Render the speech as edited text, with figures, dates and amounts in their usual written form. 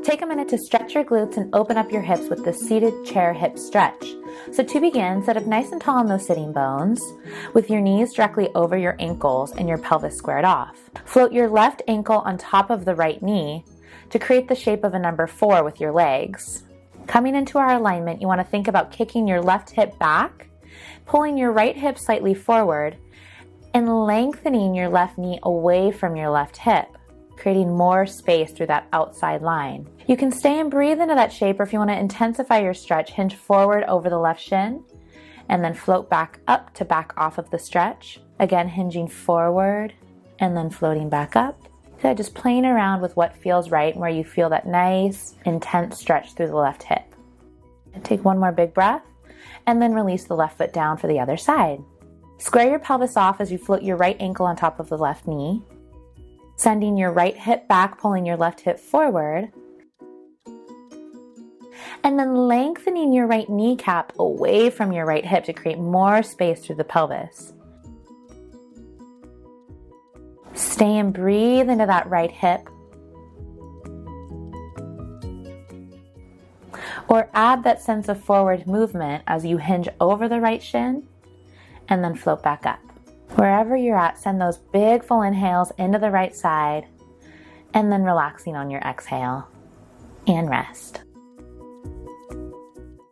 Take a minute to stretch your glutes and open up your hips with the seated chair hip stretch. So to begin, sit up nice and tall on those sitting bones with your knees directly over your ankles and your pelvis squared off. Float your left ankle on top of the right knee to create the shape of a number 4 with your legs. Coming into our alignment, you want to think about kicking your left hip back, pulling your right hip slightly forward, and lengthening your left knee away from your left hip, creating more space through that outside line. You can stay and breathe into that shape, or if you want to intensify your stretch, hinge forward over the left shin and then float back up to back off of the stretch. Again, hinging forward and then floating back up. So just playing around with what feels right and where you feel that nice, intense stretch through the left hip. And take one more big breath and then release the left foot down for the other side. Square your pelvis off as you float your right ankle on top of the left knee, sending your right hip back, pulling your left hip forward, and then lengthening your right kneecap away from your right hip to create more space through the pelvis. Stay and breathe into that right hip. Or add that sense of forward movement as you hinge over the right shin and then float back up. Wherever you're at, send those big full inhales into the right side and then relaxing on your exhale and rest.